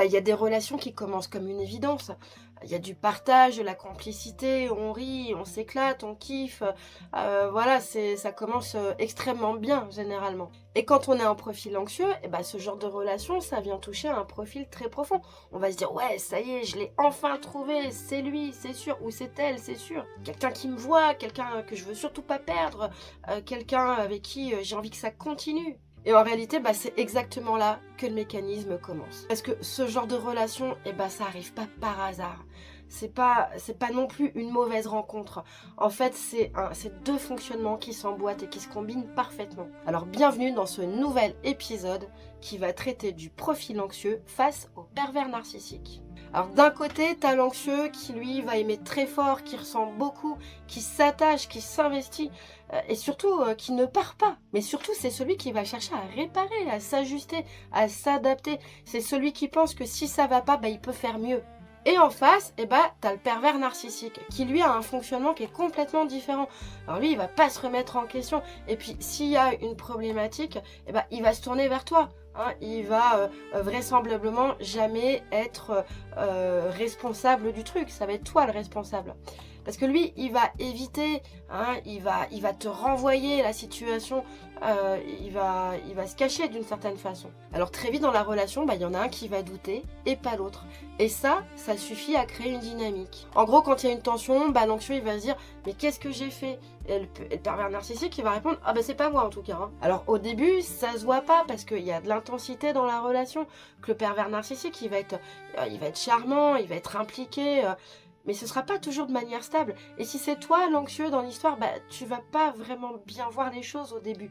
il y a des relations qui commencent comme une évidence. Il y a du partage, de la complicité, on rit, on s'éclate, on kiffe. Voilà, ça commence extrêmement bien, généralement. Et quand on est un profil anxieux, ce genre de relation, ça vient toucher un profil très profond. On va se dire, ouais, ça y est, je l'ai enfin trouvé, c'est lui, c'est sûr, ou c'est elle, c'est sûr. Quelqu'un qui me voit, quelqu'un que je veux surtout pas perdre, quelqu'un avec qui j'ai envie que ça continue. Et en réalité, c'est exactement là que le mécanisme commence. Parce que ce genre de relation, ça arrive pas par hasard. C'est pas non plus une mauvaise rencontre. En fait, c'est deux fonctionnements qui s'emboîtent et qui se combinent parfaitement. Alors, bienvenue dans ce nouvel épisode qui va traiter du profil anxieux face au pervers narcissique. Alors d'un côté, t'as l'anxieux qui lui va aimer très fort, qui ressent beaucoup, qui s'attache, qui s'investit et surtout qui ne part pas. Mais surtout, c'est celui qui va chercher à réparer, à s'ajuster, à s'adapter. C'est celui qui pense que si ça va pas, il peut faire mieux. Et en face, t'as le pervers narcissique qui lui a un fonctionnement qui est complètement différent. Alors lui, il va pas se remettre en question. Et puis s'il y a une problématique, il va se tourner vers toi. Il va vraisemblablement jamais être responsable du truc. Ça va être toi le responsable. Parce que lui, il va éviter, il va te renvoyer la situation, il va se cacher d'une certaine façon. Alors très vite dans la relation, il y en a un qui va douter et pas l'autre. Et ça suffit à créer une dynamique. En gros, quand il y a une tension, l'anxieux il va se dire « mais qu'est-ce que j'ai fait ?» Et le pervers narcissique il va répondre « ah c'est pas moi en tout cas ». Alors au début, ça se voit pas parce qu'il y a de l'intensité dans la relation, que le pervers narcissique il va être charmant, il va être impliqué, mais ce sera pas toujours de manière stable. Et si c'est toi l'anxieux dans l'histoire, tu vas pas vraiment bien voir les choses au début.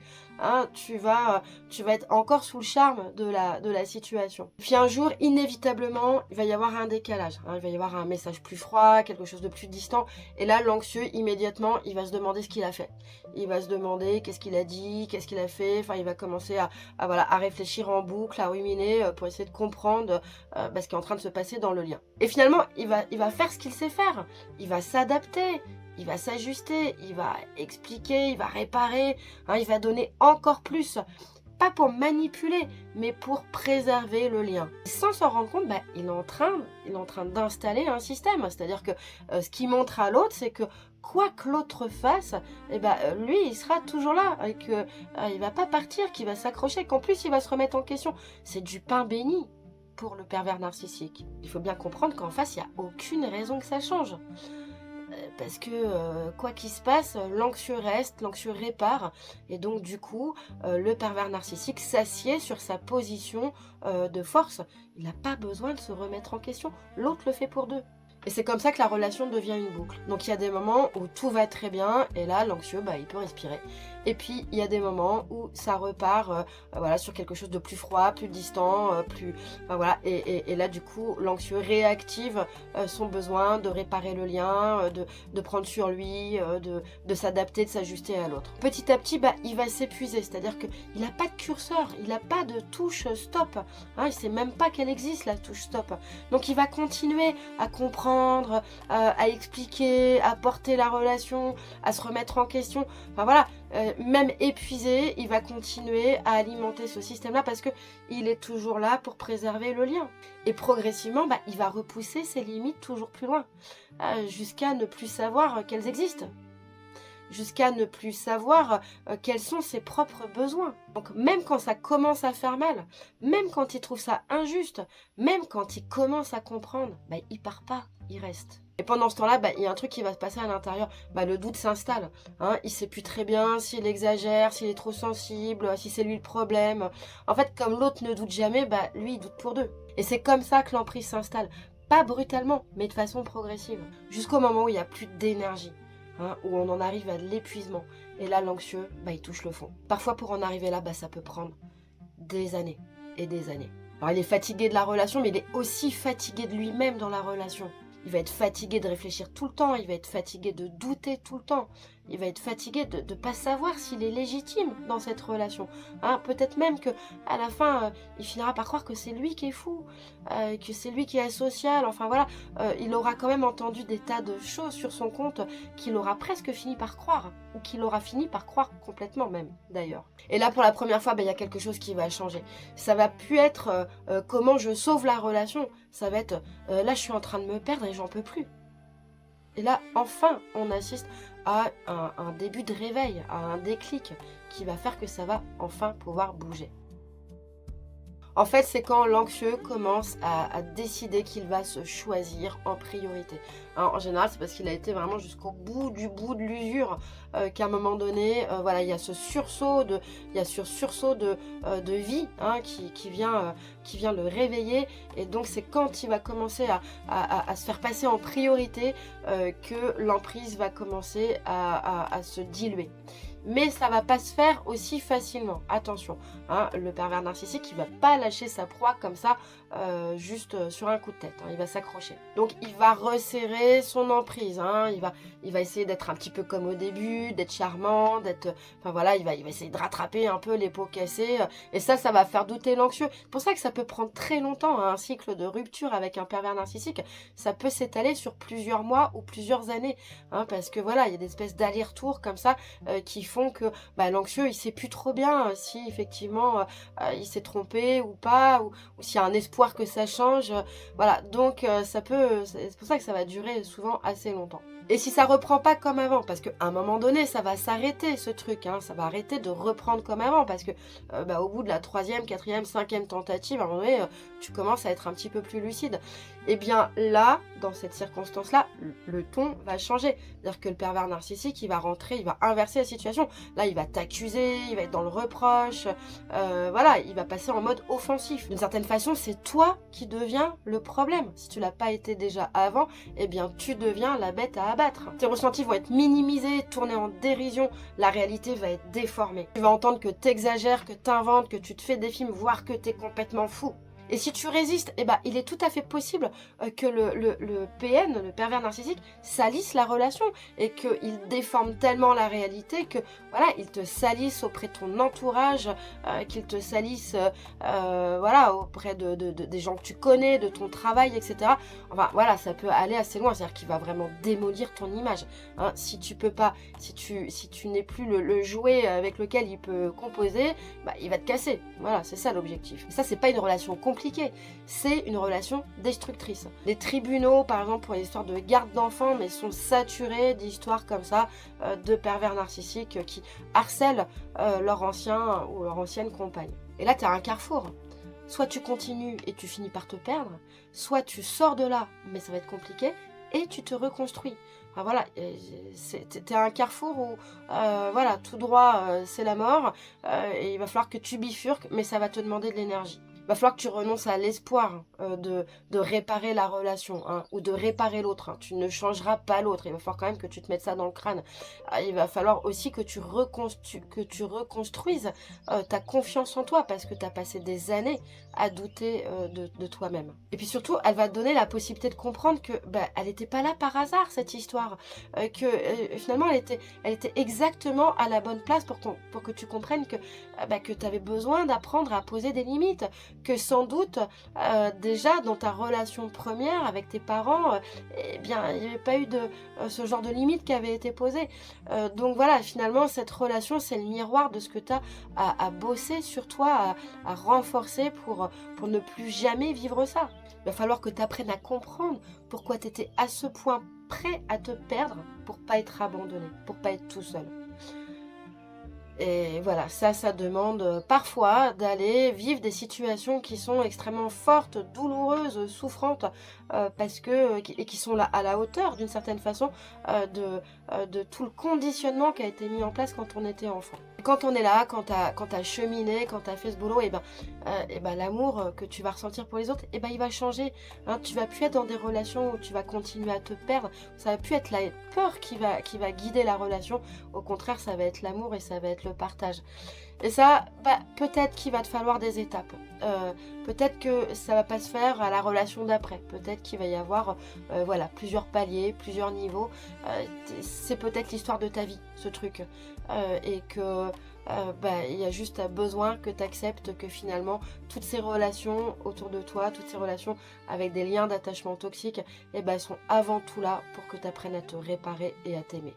Tu vas être encore sous le charme de la situation. Puis un jour, inévitablement, il va y avoir un décalage. Il va y avoir un message plus froid, quelque chose de plus distant. Et là, l'anxieux, immédiatement, il va se demander ce qu'il a fait. Il va se demander qu'est-ce qu'il a dit, qu'est-ce qu'il a fait. Enfin, il va commencer à réfléchir en boucle, à ruminer pour essayer de comprendre ce qui est en train de se passer dans le lien. Et finalement, il va faire ce qu'il sait faire. Il va s'adapter, il va s'ajuster, il va expliquer, il va réparer, il va donner encore plus. Pas pour manipuler, mais pour préserver le lien. Sans s'en rendre compte, il est en train d'installer un système. C'est-à-dire que ce qu'il montre à l'autre, c'est que quoi que l'autre fasse, lui, il sera toujours là. Et qu'il ne va pas partir, qu'il va s'accrocher, qu'en plus, il va se remettre en question. C'est du pain béni pour le pervers narcissique. Il faut bien comprendre qu'en face, il n'y a aucune raison que ça change. Parce que quoi qu'il se passe, l'anxieux reste, l'anxieux répare. Et donc du coup, le pervers narcissique s'assied sur sa position de force. Il n'a pas besoin de se remettre en question. L'autre le fait pour deux. Et c'est comme ça que la relation devient une boucle. Donc il y a des moments où tout va très bien et là l'anxieux il peut respirer. Et puis il y a des moments où ça repart sur quelque chose de plus froid, plus distant, et là du coup l'anxieux réactive son besoin de réparer le lien, de prendre sur lui, de s'adapter, de s'ajuster à l'autre. Petit à petit il va s'épuiser, c'est-à-dire qu'il n'a pas de curseur, il n'a pas de touche stop, il ne sait même pas qu'elle existe la touche stop. Donc il va continuer à comprendre, à expliquer, à porter la relation, à se remettre en question. Même épuisé, il va continuer à alimenter ce système-là parce qu'il est toujours là pour préserver le lien. Et progressivement, il va repousser ses limites toujours plus loin, jusqu'à ne plus savoir qu'elles existent. Jusqu'à ne plus savoir quels sont ses propres besoins. Donc même quand ça commence à faire mal, même quand il trouve ça injuste, même quand il commence à comprendre, il part pas, il reste. Et pendant ce temps-là, il y a un truc qui va se passer à l'intérieur, le doute s'installe. Il sait plus très bien s'il exagère, s'il est trop sensible, si c'est lui le problème. En fait, comme l'autre ne doute jamais, lui il doute pour deux. Et c'est comme ça que l'emprise s'installe. Pas brutalement, mais de façon progressive. Jusqu'au moment où il n'y a plus d'énergie. Où on en arrive à l'épuisement. Et là, l'anxieux, il touche le fond. Parfois, pour en arriver là, ça peut prendre des années et des années. Alors, il est fatigué de la relation, mais il est aussi fatigué de lui-même dans la relation. Il va être fatigué de réfléchir tout le temps, il va être fatigué de douter tout le temps. il va être fatigué de ne pas savoir s'il est légitime dans cette relation. Hein, peut-être même que à la fin, il finira par croire que c'est lui qui est fou, que c'est lui qui est asocial. Enfin voilà, il aura quand même entendu des tas de choses sur son compte qu'il aura presque fini par croire, ou qu'il aura fini par croire complètement même, d'ailleurs. Et là, pour la première fois, il y a quelque chose qui va changer. Ça va plus être comment je sauve la relation, ça va être là, je suis en train de me perdre et j'en peux plus. Et là, enfin, on assiste à un début de réveil, à un déclic qui va faire que ça va enfin pouvoir bouger. En fait, c'est quand l'anxieux commence à décider qu'il va se choisir en priorité. Hein, en général, c'est parce qu'il a été vraiment jusqu'au bout de l'usure qu'à un moment donné, voilà, il y a ce sursaut de vie, hein, qui vient le réveiller. Et donc, c'est quand il va commencer à se faire passer en priorité que l'emprise va commencer à se diluer. Mais ça va pas se faire aussi facilement. Attention, hein, le pervers narcissique, il va pas lâcher sa proie comme ça, juste sur un coup de tête. Hein, il va s'accrocher. Donc, il va resserrer son emprise. Hein, il va essayer d'être un petit peu comme au début, d'être charmant, enfin voilà, il va essayer de rattraper un peu les pots cassés. Et ça va faire douter l'anxieux. C'est pour ça que ça peut prendre très longtemps, hein, un cycle de rupture avec un pervers narcissique. Ça peut s'étaler sur plusieurs mois ou plusieurs années, hein, parce que voilà, il y a des espèces d'allers-retours comme ça qui font que l'anxieux il sait plus trop bien si effectivement il s'est trompé ou pas, ou s'il y a un espoir que ça change, voilà, donc c'est pour ça que ça va durer souvent assez longtemps. Et si ça reprend pas comme avant, parce qu'à un moment donné ça va s'arrêter ce truc, hein, ça va arrêter de reprendre comme avant, parce que au bout de la 3e, 4e, 5e tentative, à un moment donné tu commences à être un petit peu plus lucide. Et bien là, dans cette circonstance-là, le ton va changer. C'est-à-dire que le pervers narcissique, il va rentrer, il va inverser la situation. Là, il va t'accuser, il va être dans le reproche, voilà, il va passer en mode offensif. D'une certaine façon, c'est toi qui deviens le problème. Si tu l'as pas été déjà avant, eh bien, tu deviens la bête à abattre. Tes ressentis vont être minimisés, tournés en dérision, la réalité va être déformée. Tu vas entendre que t'exagères, que t'inventes, que tu te fais des films, voire que t'es complètement fou. Et si tu résistes, il est tout à fait possible que le PN, le pervers narcissique, salisse la relation et qu'il déforme tellement la réalité que voilà, il te salisse auprès de ton entourage, qu'il te salisse voilà, auprès des gens que tu connais, de ton travail, etc. Enfin voilà, ça peut aller assez loin, c'est-à-dire qu'il va vraiment démolir ton image. Hein. Si tu peux pas, si tu n'es plus le jouet avec lequel il peut composer, il va te casser. Voilà, c'est ça l'objectif. Et ça, c'est pas une relation compliquée. C'est une relation destructrice. Les tribunaux, par exemple, pour les histoires de garde d'enfants, mais sont saturés d'histoires comme ça, de pervers narcissiques qui harcèlent leur ancien ou leur ancienne compagne. Et là, tu as un carrefour. Soit tu continues et tu finis par te perdre, soit tu sors de là, mais ça va être compliqué, et tu te reconstruis. Enfin, voilà, t'es à un carrefour où voilà, tout droit c'est la mort, et il va falloir que tu bifurques, mais ça va te demander de l'énergie. Il va falloir que tu renonces à l'espoir de réparer la relation, hein, ou de réparer l'autre. Hein. Tu ne changeras pas l'autre. Il va falloir quand même que tu te mettes ça dans le crâne. Il va falloir aussi que tu reconstruises ta confiance en toi, parce que tu as passé des années à douter de toi-même. Et puis surtout, elle va te donner la possibilité de comprendre que elle n'était pas là par hasard, cette histoire. Que finalement, elle était exactement à la bonne place pour que tu comprennes que tu avais besoin d'apprendre à poser des limites. Que sans doute, déjà dans ta relation première avec tes parents, il n'y avait pas eu ce genre de limite qui avait été posée. Donc voilà, finalement, cette relation, c'est le miroir de ce que tu as à bosser sur toi, à renforcer pour ne plus jamais vivre ça. Il va falloir que tu apprennes à comprendre pourquoi tu étais à ce point prêt à te perdre pour pas être abandonné, pour pas être tout seul. Et voilà, ça demande parfois d'aller vivre des situations qui sont extrêmement fortes, douloureuses, souffrantes, et qui sont là à la hauteur d'une certaine façon de tout le conditionnement qui a été mis en place quand on était enfant. Quand on est là, quand t'as cheminé, quand t'as fait ce boulot, l'amour que tu vas ressentir pour les autres, il va changer. Hein, tu vas plus être dans des relations où tu vas continuer à te perdre. Ça va plus être la peur qui va guider la relation. Au contraire, ça va être l'amour et ça va être le partage. Et ça, bah, peut-être qu'il va te falloir des étapes. Peut-être que ça va pas se faire à la relation d'après. Peut-être qu'il va y avoir voilà, plusieurs paliers, plusieurs niveaux. C'est peut-être l'histoire de ta vie, ce truc. Et que bah, il y a juste besoin que tu acceptes que finalement, toutes ces relations autour de toi, toutes ces relations avec des liens d'attachement toxiques, eh ben, sont avant tout là pour que tu apprennes à te réparer et à t'aimer.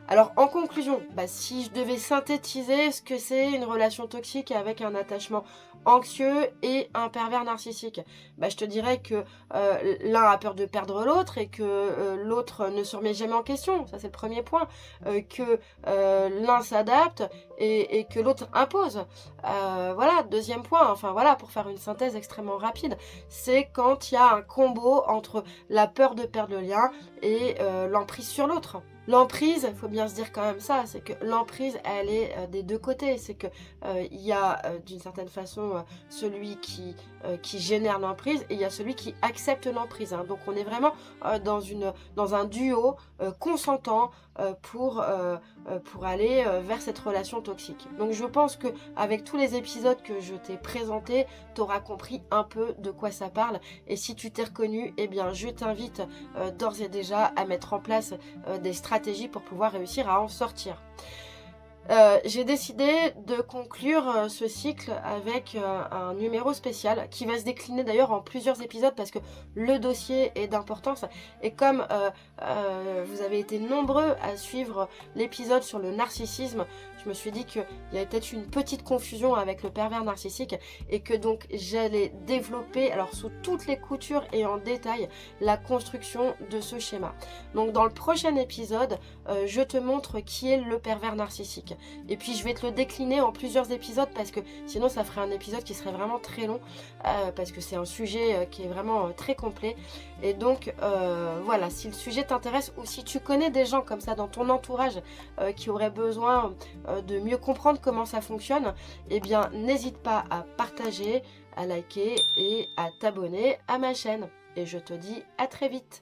Alors en conclusion, bah, si je devais synthétiser ce que c'est une relation toxique avec un attachement anxieux et un pervers narcissique, bah, je te dirais que l'un a peur de perdre l'autre et que l'autre ne se remet jamais en question, ça c'est le premier point, que l'un s'adapte et que l'autre impose. Voilà, deuxième point, enfin voilà, pour faire une synthèse extrêmement rapide, c'est quand il y a un combo entre la peur de perdre le lien et l'emprise sur l'autre. L'emprise, il faut bien se dire quand même ça, c'est que l'emprise, elle est des deux côtés. C'est que il y a d'une certaine façon celui qui génère l'emprise et il y a celui qui accepte l'emprise. Hein. Donc on est vraiment dans un duo consentant pour aller vers cette relation toxique. Donc je pense que avec tous les épisodes que je t'ai présentés, tu auras compris un peu de quoi ça parle. Et si tu t'es reconnu, eh bien je t'invite d'ores et déjà à mettre en place des stratégies pour pouvoir réussir à en sortir. J'ai décidé de conclure ce cycle avec un numéro spécial qui va se décliner d'ailleurs en plusieurs épisodes parce que le dossier est d'importance et comme vous avez été nombreux à suivre l'épisode sur le narcissisme, je me suis dit qu'il y avait peut-être une petite confusion avec le pervers narcissique et que donc j'allais développer alors sous toutes les coutures et en détail la construction de ce schéma. Donc dans le prochain épisode, je te montre qui est le pervers narcissique. Et puis je vais te le décliner en plusieurs épisodes parce que sinon ça ferait un épisode qui serait vraiment très long parce que c'est un sujet qui est vraiment très complet. Et donc voilà, si le sujet t'intéresse ou si tu connais des gens comme ça dans ton entourage qui auraient besoin de mieux comprendre comment ça fonctionne, eh bien n'hésite pas à partager, à liker et à t'abonner à ma chaîne. Et je te dis à très vite.